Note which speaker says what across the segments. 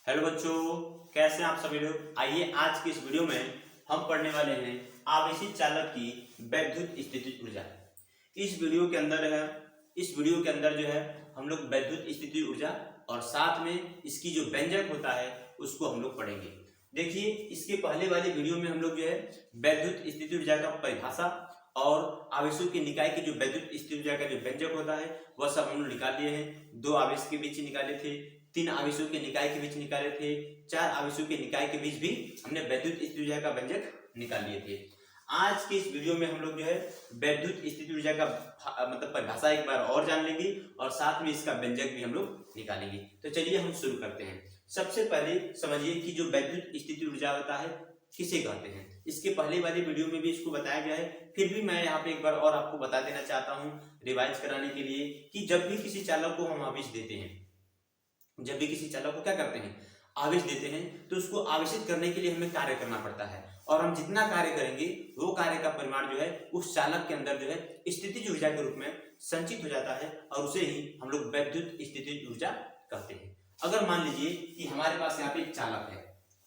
Speaker 1: Hello बच्चों, कैसे हैं आप सभी लोग। आइए आज की इस वीडियो में हम पढ़ने वाले हैं आवेशित चालक की वैद्युत स्थितिज ऊर्जा। इस वीडियो के अंदर जो है हम लोग वैद्युत स्थितिज ऊर्जा और साथ में इसकी जो व्यंजक होता है उसको हम लोग पढ़ेंगे। देखिए, इसके पहले वाले वीडियो में हम लोग जो है वैद्युत स्थितिज ऊर्जा का परिभाषा और आवेशों के निकाय की जो वैद्युत स्थितिज ऊर्जा का जो व्यंजक होता है वह सब हम लोग निकाल लिए हैं। 2 आवेश के बीच निकाले थे, 3 आवेशों के निकाय के बीच निकाले थे, 4 आवेशों के निकाय के बीच भी हमने वैद्युत स्थितिज ऊर्जा का व्यंजक निकाल लिए थे। आज के इस वीडियो में हम लोग जो है वैद्युत स्थितिज ऊर्जा का मतलब परिभाषा एक बार और जान लेंगे और साथ में इसका व्यंजक भी हम लोग निकालेंगे। तो चलिए हम शुरू करते हैं। सबसे पहले समझिए कि जो वैद्युत स्थितिज ऊर्जा होता है किसे कहते हैं। इसके पहले वाले वीडियो में भी इसको बताया गया है, फिर भी मैं यहाँ पे एक बार और आपको बता देना चाहता हूँ रिवाइज कराने के लिए कि जब भी किसी चालक को हम आवेश देते हैं, जब भी किसी चालक को क्या करते हैं आवेश देते हैं, तो उसको आवेशित करने के लिए हमें कार्य करना पड़ता है और हम जितना कार्य करेंगे वो कार्य का परिमाण जो है उस चालक के अंदर जो है स्थितिज ऊर्जा के रूप में संचित हो जाता है और उसे ही हम लोग वैद्युत स्थितिज ऊर्जा कहते हैं। अगर मान लीजिए कि हमारे पास यहाँ पे एक चालक है,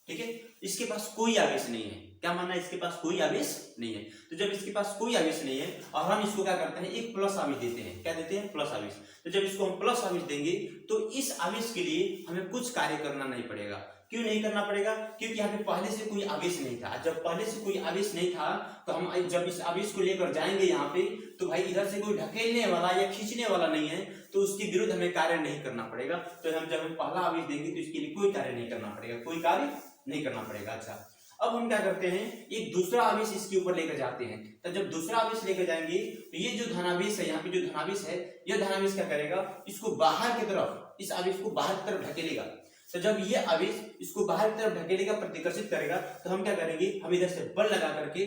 Speaker 1: ठीक है, इसके पास कोई आवेश नहीं है। क्या मानना है, इसके पास कोई आवेश नहीं है। तो जब इसके पास कोई आवेश नहीं है और हम इसको क्या करते हैं एक प्लस आवेश देते हैं। क्या देते हैं? प्लस आवेश। तो जब इसको हम प्लस आवेश देंगे तो इस आवेश के लिए हमें कुछ कार्य करना नहीं पड़ेगा। क्यों नहीं करना पड़ेगा? क्योंकि यहाँ पे पहले से कोई आवेश नहीं था। जब पहले से कोई आवेश नहीं था तो हम जब इस आवेश को लेकर जाएंगे यहाँ पे, तो भाई इधर से कोई ढकेलने वाला या खींचने वाला नहीं है, तो उसके विरुद्ध हमें कार्य नहीं करना पड़ेगा। तो जब हम पहला आवेश देंगे तो इसके लिए कोई कार्य नहीं करना पड़ेगा, कोई कार्य नहीं करना पड़ेगा। अच्छा, अब हम क्या करते हैं एक दूसरा आवेश इसके ऊपर लेकर जाते हैं। तो जब दूसरा आवेश लेकर जाएंगे तो ये जो धनावेश है, यहाँ पे जो धनावेश है, यह धनावेश क्या करेगा, इसको बाहर की तरफ, इस आवेश को बाहर की तरफ ढकेलेगा। तो जब ये आवेश इसको बाहर की तरफ ढकेलेगा, प्रतिकर्षित करेगा, तो हम क्या करेंगे, हम इधर से बल लगा करके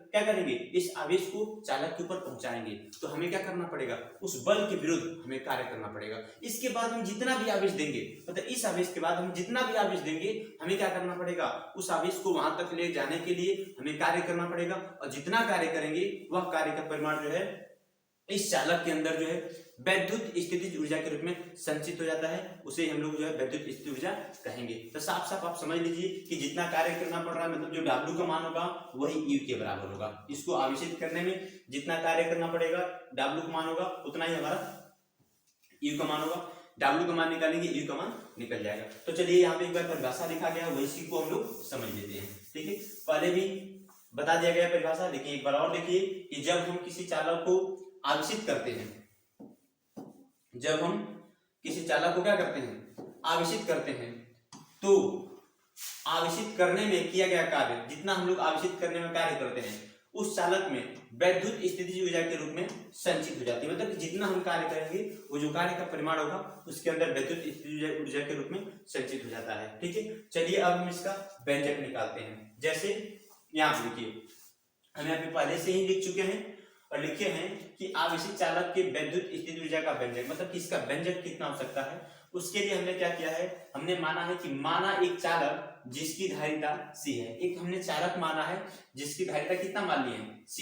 Speaker 1: क्या करेंगे, इस आवेश को चालक के ऊपर पहुंचाएंगे। तो हमें क्या करना पड़ेगा, उस बल के विरुद्ध हमें कार्य करना पड़ेगा। इसके बाद हम जितना भी आवेश देंगे, मतलब इस आवेश के बाद हम जितना भी आवेश देंगे, हमें क्या करना पड़ेगा, उस आवेश को वहां तक ले जाने के लिए हमें कार्य करना पड़ेगा। और जितना कार्य करेंगे वह कार्य का परिमाण जो है इस चालक के अंदर जो है वैद्युत स्थितिज ऊर्जा के रूप में संचित हो जाता है। उसे हम लोग जो है वैद्युत स्थितिज ऊर्जा कहेंगे। तो साफ साफ आप समझ लीजिए कि जितना कार्य करना पड़ रहा है, मतलब जो W का मान होगा वही U के बराबर होगा। इसको आवेशित करने में जितना कार्य करना पड़ेगा, W का मान होगा उतना ही हमारा U का मान होगा। W का मान निकालेंगे, U का मान निकल जाएगा। तो चलिए यहाँ पे एक बार परिभाषा लिखा गया है, वही को हम लोग समझ लेते हैं। ठीक है, पहले भी बता दिया गया परिभाषा, देखिए एक बार और देखिए कि जब हम किसी चालक को आवेशित करते हैं, जब हम किसी चालक को क्या करते हैं आवेशित करते हैं, तो आवेशित करने में किया गया कार्य, जितना हम लोग आवेशित करने में कार्य करते हैं, उस चालक में वैद्युत स्थितिज ऊर्जा के रूप में संचित हो जाती है। मतलब जितना हम कार्य करेंगे वो जो कार्य का परिमाण होगा उसके अंदर वैद्युत स्थितिज ऊर्जा के रूप में संचित हो जाता है। ठीक है, चलिए अब हम इसका व्यंजक निकालते हैं। जैसे यहाँ पे देखिए, हम यहाँ पे पहले से ही लिख चुके हैं और लिखे हैं कि आवेशित चालक के वैद्युत स्थितिज ऊर्जा का व्यंजक, मतलब कि इसका व्यंजक कितना हो सकता है। उसके लिए हमने क्या किया है, हमने माना है कि माना एक चालक जिसकी धारिता C है, एक हमने चालक माना है जिसकी धारिता कितना मान ली है C।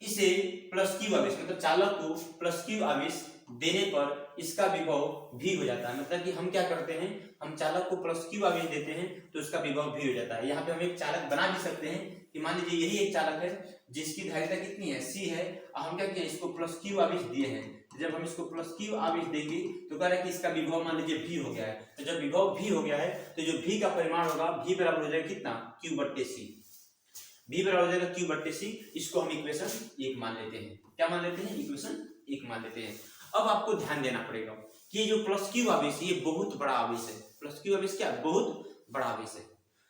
Speaker 1: इसे प्लस Q आवेश, मतलब चालक को प्लस Q आवेश देने पर इसका विभव V हो जाता है। मतलब कि हम क्या करते हैं, हम चालक को प्लस Q आवेश देते हैं तो इसका विभव V हो जाता है। यहाँ पे हम एक चालक बना भी सकते हैं कि मान लीजिए यही एक चालक है जिसकी धारिता कितनी है C है, और हम क्या किया इसको प्लस Q आवेश दिए हैं। जब हम इसको प्लस Q आवेश देंगे तो कह रहा है कि इसका विभव मान लीजिए V हो गया है। तो जब विभव V हो गया है तो जो V का परिमाण होगा V बराबर हो जाएगा कितना, Q बट्टे C। V बराबर हो जाएगा Q बट्टे C। इसको हम इक्वेशन 1 मान लेते हैं। क्या मान लेते हैं, इक्वेशन 1 मान लेते हैं। अब आपको ध्यान देना पड़ेगा कि जो प्लस Q आवेश ये बहुत बड़ा आवेश है। प्लस Q आवेश क्या, बहुत बड़ा आवेश है।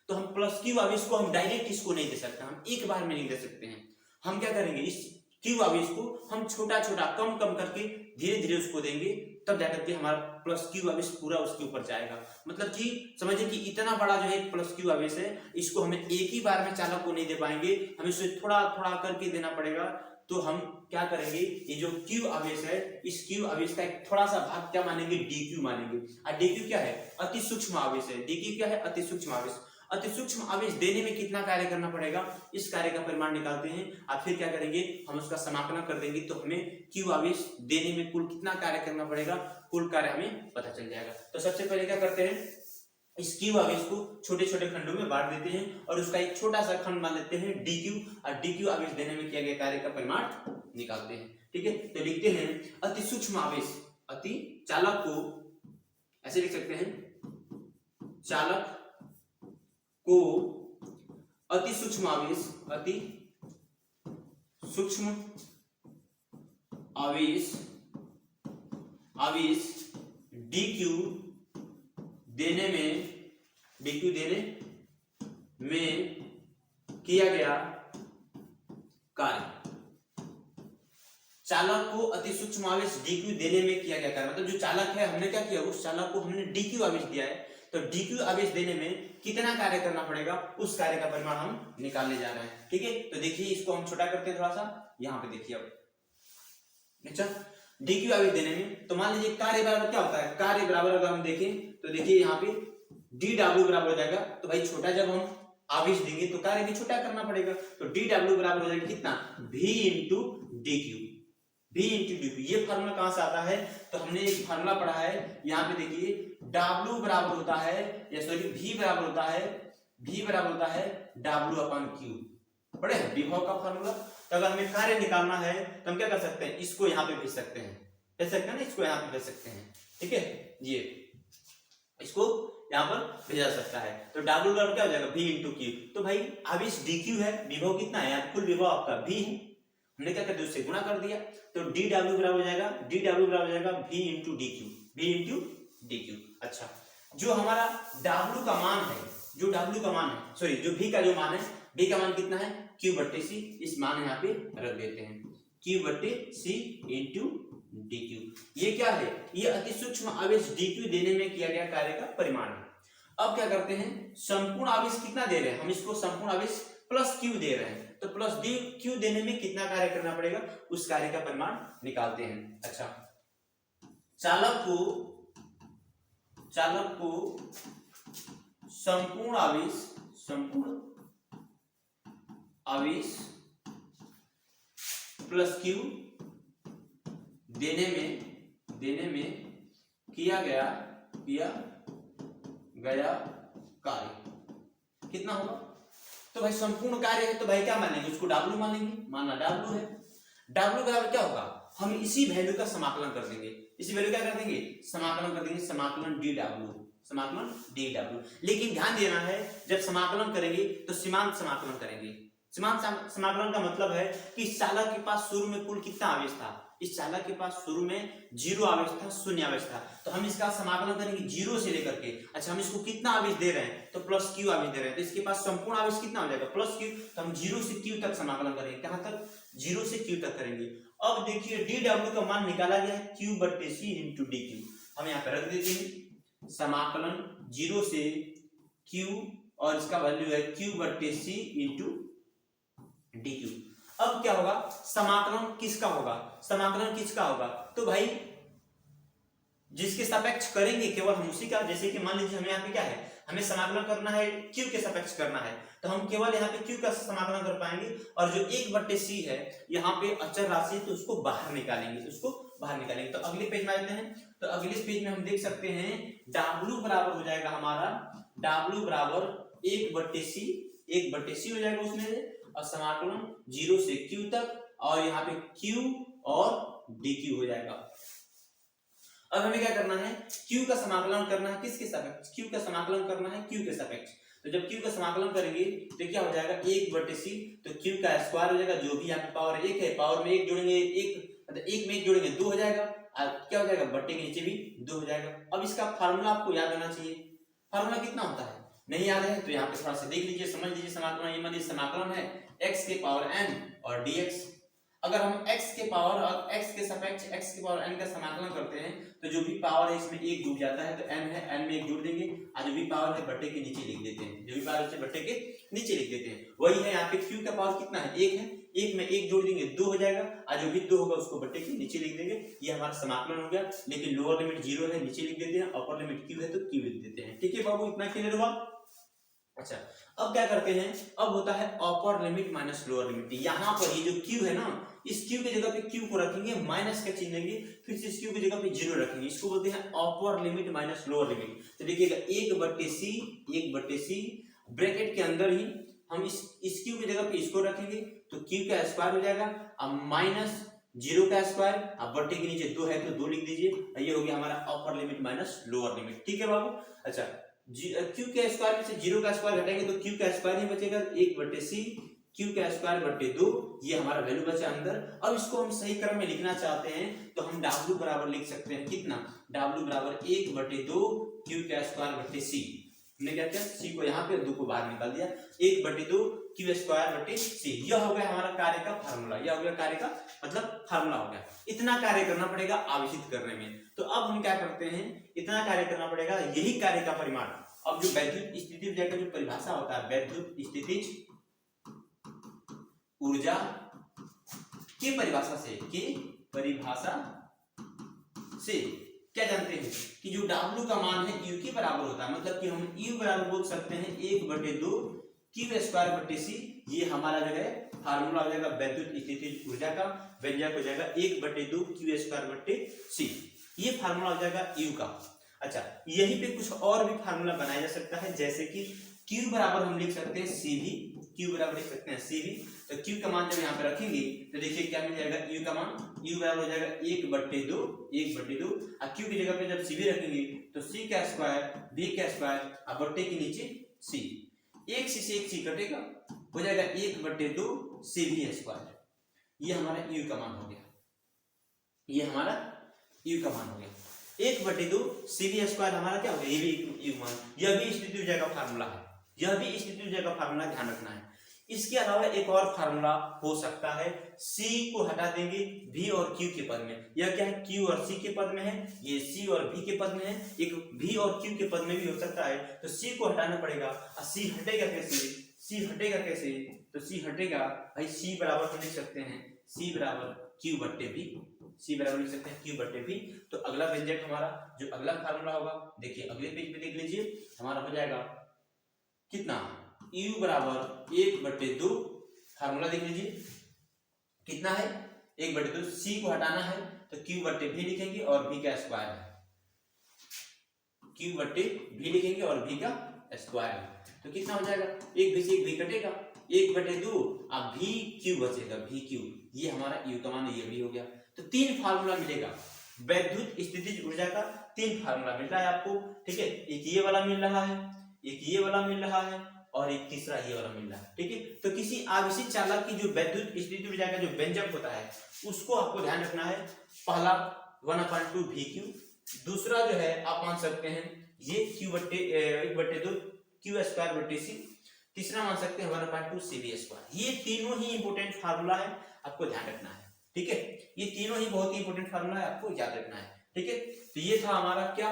Speaker 1: तो हम प्लस Q आवेश को हम डायरेक्ट इसको नहीं दे सकते, हम एक बार में नहीं दे सकते हैं। हम क्या करेंगे, इस Q आवेश को हम छोटा छोटा कम कम करके धीरे धीरे उसको देंगे, तब जाकर के हमारा प्लस Q आवेश पूरा उसके ऊपर जाएगा। मतलब कि समझिए कि इतना बड़ा जो है प्लस Q आवेश है, इसको हमें एक ही बार में चालक को नहीं दे पाएंगे, हमें इसे थोड़ा थोड़ा करके देना पड़ेगा। तो हम क्या करेंगे, ये जो Q आवेश है, इस Q आवेश का एक थोड़ा सा भाग क्या मानेंगे, dQ मानेंगे। और dQ क्या है, अति सूक्ष्म आवेश है। dQ क्या है, अति सूक्ष्म आवेश। अति सूक्ष्म आवेश देने में कितना कार्य करना पड़ेगा, इस कार्य का परिमाण निकालते हैं। अब फिर क्या करेंगे, हम उसका समाकलन कर देंगे तो हमें क्यू आवेश देने में कुल कितना कार्य करना पड़ेगा, कुल कार्य हमें पता चल जाएगा। तो सबसे पहले क्या करते हैं, इस क्यू आवेश को छोटे छोटे खंडों में बांट देते हैं और उसका एक छोटा सा खंड मान लेते हैं डी क्यू, और डी क्यू आवेश देने में किया गया कार्य का परिमाण निकालते हैं। ठीक है, तो लिखते हैं अति सूक्ष्म आवेश, अति चालक को ऐसे लिख सकते हैं, चालक को अति सूक्ष्म आवेश, अति सूक्ष्म आवेश आवेश dq देने में किया गया कार्य। चालक को अति सूक्ष्म आवेश dq देने में किया गया कार्य, मतलब जो चालक है हमने क्या किया, उस चालक को हमने dq आवेश दिया है, तो dq आवेश देने में कितना कार्य करना पड़ेगा, उस कार्य का परिमाण हम निकालने जा रहे हैं। ठीक है, तो देखिए इसको हम छोटा करते हैं थोड़ा सा, यहाँ पे देखिए अब अच्छा dq आवेश देने में, तो मान लीजिए कार्य बराबर क्या होता है, कार्य बराबर अगर हम देखें तो देखिए यहाँ पे dw बराबर हो जाएगा, तो भाई छोटा जब हम आवेश देंगे तो कार्य भी छोटा करना पड़ेगा, तो dw बराबर हो जाएगा कितना, v into dq, v into dq। ये फार्मूला कहां से आता है, तो हमने एक फार्मूला पढ़ा है, यहाँ पे देखिए w बराबर होता है, या सॉरी v बराबर होता है w अपन q, पढ़े हैं विभव का फार्मूला। तो अगर हमें कार्य निकालना है तो हम क्या कर सकते हैं, इसको यहाँ पे भेज सकते हैं ना, इसको यहाँ पे भेज सकते हैं। ठीक है, ये इसको यहाँ पर भेजा सकता है, तो W बराबर क्या हो जाएगा, V इंटू क्यू। तो भाई आवेश dq है, विभव कितना है, कुल विभव आपका V है, हमने क्या कर दिया, उससे गुणा कर दिया, तो dw बराबर हो जाएगा V इंटू dq। अच्छा, जो हमारा W का मान है, सॉरी जो V का जो मान है, V का मान कितना है, Q बट्टे C, इस मान यहाँ पे रख देते हैं, Q बट्टे C इंटू dq। ये क्या है, ये अति सूक्ष्म आवेश dq देने में किया गया कार्य का परिमाण है। अब क्या करते हैं, संपूर्ण आवेश कितना दे रहे हैं, हम इसको संपूर्ण आवेश प्लस q दे रहे हैं, तो प्लस q देने में कितना कार्य करना पड़ेगा, उस कार्य का परिमाण निकालते हैं। अच्छा, चालक को संपूर्ण आवेश प्लस q देने में किया गया कार्य कितना होगा, तो भाई संपूर्ण कार्य है, तो भाई क्या मान लेंगे, उसको W मान लेंगे, मानना W है, W बराबर क्या होगा, हम इसी वैल्यू का समाकलन कर देंगे, इसी वैल्यू क्या कर देंगे, समाकलन कर देंगे, समाकलन dw। लेकिन ध्यान देना है, जब समाकलन करेंगे तो सीमांत समाकलन करेंगे। सीमांत समाकलन का मतलब है कि इस चालक के पास शुरू में कुल कितना आवेश था, इस चालक के पास शुरू में 0 आवेश था, 0 आवेश था, तो हम इसका समाकलन करेंगे 0 से लेकर के। अच्छा, हम इसको कितना आवेश दे रहे हैं, तो प्लस q आवेश दे रहे हैं, तो इसके पास संपूर्ण आवेश कितना हो जाएगा, प्लस q, तो हम 0 से q तक समाकलन करेंगे, कहां तक, 0 से q तक करेंगे। अब देखिए dw का मान निकाला गया है q बट्टे c इंटू dq, हम यहाँ पे रख देते हैं समाकलन 0 से q, और इसका वैल्यू है q बट्टे c इंटू dq। अब क्या होगा, समाकलन किसका होगा, तो भाई जिसके सापेक्ष करेंगे केवल हम उसी का, जैसे कि मान लीजिए हमें यहाँ पे क्या है, हमें समाकलन करना है q के सापेक्ष करना है, तो हम केवल यहाँ पे q का समाकलन कर पाएंगे, और जो 1 बट्टे c है यहाँ पे अचर राशि है, तो उसको बाहर निकालेंगे। तो अगले पेज में आते हैं, तो अगले पेज में हम देख सकते हैं W बराबर हो जाएगा हमारा, W बराबर 1 बट्टे c हो जाएगा उसमें से, और समाकलन 0 से q तक, और यहाँ पे q और dq हो जाएगा। अब हमें क्या करना है, q का समाकलन करना है किसके सापेक्ष, q का समाकलन करना है q के सापेक्ष। तो जब q का समाकलन करेंगे तो क्या हो जाएगा, 1 बट्टे c, तो q का स्क्वायर हो जाएगा, जो भी यहाँ पे पावर 1 है, पावर में 1 जोड़ेंगे, 1 में 1 जोड़ेंगे 2 हो जाएगा, क्या हो जाएगा, बट्टे के नीचे भी 2 हो जाएगा। अब इसका फार्मूला आपको याद होना चाहिए, फार्मूला कितना होता है, नहीं याद है तो यहाँ पे थोड़ा सा देख लीजिए, समझ लीजिए समाकलन। ये मान समाकलन है x के पावर n और dx। अगर हम x के पावर और x के सापेक्ष x के पावर n का समाकलन करते हैं, तो जो भी पावर है इसमें 1 जुड़ जाता है, तो n है, n में 1 जोड़ देंगे, और जो भी पावर है बट्टे के नीचे लिख देते हैं, जो भी पावर है बट्टे के नीचे लिख देते हैं। वही है यहाँ पे q का पावर कितना है, 1 है, 1 में 1 जोड़ देंगे 2 हो जाएगा, और जो भी 2 होगा उसको बट्टे के नीचे लिख देंगे। ये हमारा समाकलन हो गया, लेकिन लोअर लिमिट 0 है, नीचे लिख देते हैं, अपर लिमिट q है तो q लिख देते हैं। ठीक है बाबू, इतना क्लियर हुआ। अच्छा, अब क्या करते हैं, अब होता है upper limit minus lower limit. यहाँ पर ये जो क्यू है ना, इस क्यू की जगह पे क्यू को रखेंगे, माइनस का चिन्ह लेंगे, फिर से इस क्यू की जगह पे जीरो रखेंगे। इसको बोलते हैं upper limit minus lower limit. तो देखिएगा 1/c ब्रैकेट के अंदर ही हम इस क्यू की जगह पे इसको रखेंगे, तो क्यू का स्क्वायर हो जाएगा, अब माइनस जीरो का स्क्वायर, अब बट्टे के नीचे 2 है तो 2 लिख दीजिए। ये हो गया हमारा upper limit minus lower limit. ठीक है बाबू। अच्छा, क्यू के स्क्वायर में से जीरो का स्क्वायर घटाएंगे तो क्यू का स्क्वायर ही बचेगा, 1/c क्यू का स्क्वायर बटे 2, ये हमारा वैल्यू बचा अंदर। अब इसको हम सही क्रम में लिखना चाहते हैं तो हम W बराबर लिख सकते हैं कितना, W बराबर 1/2 क्यू का स्क्वायर बटे c। हमने क्या किया, c को यहाँ पे 2 को बाहर निकाल दिया, 1/2 क्यू स्क्वायर बटे c। यह हो गया हमारा कार्य का फार्मूला, यह हो गया कार्य का मतलब फार्मूला हो गया। इतना कार्य करना पड़ेगा आवेशित करने में। तो अब हम क्या करते हैं, इतना कार्य करना पड़ेगा, यही कार्य का परिमाण। अब जो वैद्युत स्थितिज ऊर्जा का जो परिभाषा होता है, वैद्युत स्थितिज ऊर्जा की परिभाषा से क्या जानते हैं कि जो W का मान है U के बराबर होता है। मतलब कि हम U बराबर बोल सकते हैं 1/2 क्यू स्क्वायर बटे c। ये हमारा जो है फार्मूला हो जाएगा वैद्युत स्थितिज ऊर्जा का, व्यंजक हो जाएगा 1/2 क्यू स्क्वायर बटे c। ये फार्मूला हो जाएगा U का। अच्छा, यहीं पे कुछ और भी फार्मूला बनाया जा सकता है, जैसे कि Q बराबर हम लिख सकते हैं CV, Q बराबर लिख सकते हैं CV। तो Q का मान जब यहाँ पे रखेंगे तो देखिए क्या मिल जाएगा, U का मान, U बराबर हो जाएगा 1/2 और Q की जगह पे जब CV रखेंगे तो C का स्क्वायर B का स्क्वायर और बट्टे के नीचे C, एक C से एक C कटेगा, हो जाएगा 1/2 CV स्क्वायर। ये हमारा U का मान हो गया, ये हमारा U का मान हो गया। 1/2 CV स्क्वायर हमारा क्या हो गया, ये भी U मान। यह भी स्थितिज ऊर्जा का फार्मूला है, यह भी स्थितिज ऊर्जा का फार्मूला, ध्यान रखना है। इसके अलावा एक और फार्मूला हो सकता है, C को हटा देंगे V और Q के पद में। यह क्या है, Q और C के पद में है, ये C और V के पद में है, एक V और Q के पद में भी हो सकता है। तो C को हटाना पड़ेगा और C हटेगा कैसे, C हटेगा कैसे, तो C हटेगा भाई, C बराबर हम लिख सकते हैं C बराबर Q बट्टे V, C बराबर लिख सकते हैं Q बट्टे V। तो अगला व्यंजक हमारा जो अगला फार्मूला होगा, देखिए अगले पेज पे देख लीजिए, हमारा हो जाएगा कितना, U बराबर 1/2, फार्मूला देख लीजिए कितना है 1/2, C को हटाना है तो Q बट्टे V लिखेंगे और V का स्क्वायर है, Q बट्टे V लिखेंगे और V का स्क्वायर है। तो कितना हो जाएगा, एक भी से एक भी कटेगा, 1/2 अब VQ बचेगा, VQ। ये हमारा U का मान, ये भी हो गया। तो 3 फार्मूला मिलेगा, वैद्युत स्थितिज ऊर्जा का 3 फार्मूला मिल रहा है आपको। ठीक है, एक ये वाला मिल रहा है, एक ये वाला मिल रहा है और एक तीसरा ये वाला मिल रहा है। ठीक है, तो किसी आवेशित चालक की जो वैद्युत स्थितिज ऊर्जा का जो व्यंजक होता है उसको आपको ध्यान रखना है। पहला 1/2 VQ, दूसरा जो है आप मान सकते हैं ये Q बट्टे 1/2 क्यू स्क्वायर बटे C, तीसरा मान सकते हैं 1/2 CV स्क्वायर। ये तीनों ही इंपोर्टेंट फार्मूला है, आपको ध्यान रखना है। ठीक है, ये तीनों ही बहुत ही इंपोर्टेंट फार्मूला है, आपको याद रखना है। ठीक है, तो ये था हमारा क्या,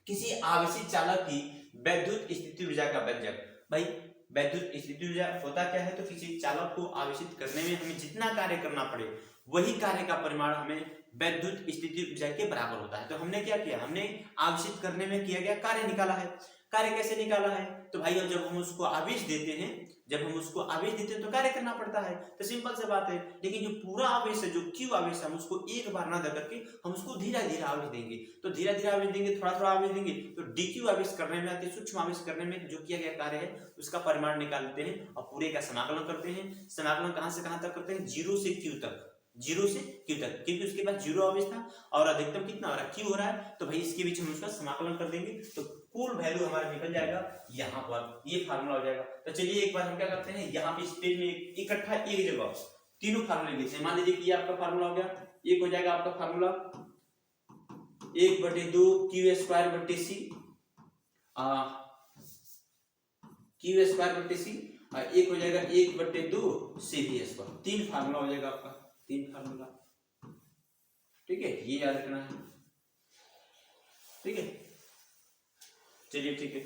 Speaker 1: किसी आवेशित चालक की वैद्युत स्थितिज ऊर्जा का व्यंजक। भाई वैद्युत स्थितिज ऊर्जा होता क्या है, तो किसी चालक को आवेशित करने में हमें जितना कार्य करना पड़े वही कार्य का परिमाण हमें वैद्युत स्थितिज ऊर्जा के बराबर होता है। तो हमने क्या किया, हमने आवेशित करने में किया गया कार्य निकाला है। कार्य कैसे निकाला है, तो भाई जब हम उसको आवेश देते हैं, जब हम उसको आवेश देते हैं तो कार्य करना पड़ता है, तो सिंपल सी बात है। लेकिन जो पूरा आवेश है, जो क्यू आवेश है, हम उसको एक बार ना दे करके हम उसको धीरे धीरे आवेश देंगे। तो धीरे धीरे आवेश देंगे, थोड़ा थोड़ा आवेश देंगे, तो डीक्यू आवेश करने में, अति सूक्ष्म आवेश करने में जो किया गया कार्य है उसका परिमाण निकालते हैं और पूरे का समाकलन करते हैं। समाकलन कहां से कहां तक करते हैं, 0 से Q तक, 0 से Q तक, क्योंकि उसके बाद 0 आवेश था और अधिकतम कितना हो रहा है, Q हो रहा है। तो भाई इसके बीच हम उसका समाकलन कर देंगे तो कुल वैल्यू हमारा निकल जाएगा यहाँ पर, ये फार्मूला हो जाएगा। तो चलिए एक बार हम क्या करते हैं, यहाँ पे इस पेज में इकट्ठा एक जगह तीनों फार्मूले लिखते हैं। मान लीजिए कि ये आपका फार्मूला हो गया, एक हो जाएगा आपका फार्मूला 1/2 क्यू स्क्वायर बटे C, क्यू स्क्वायर बटे C, और एक हो जाएगा 1/2 CV स्क्वायर। 3 फार्मूला हो जाएगा आपका, 3 फार्मूला। ठीक है, ये याद रखना है। ठीक है, चलिए ठीक है।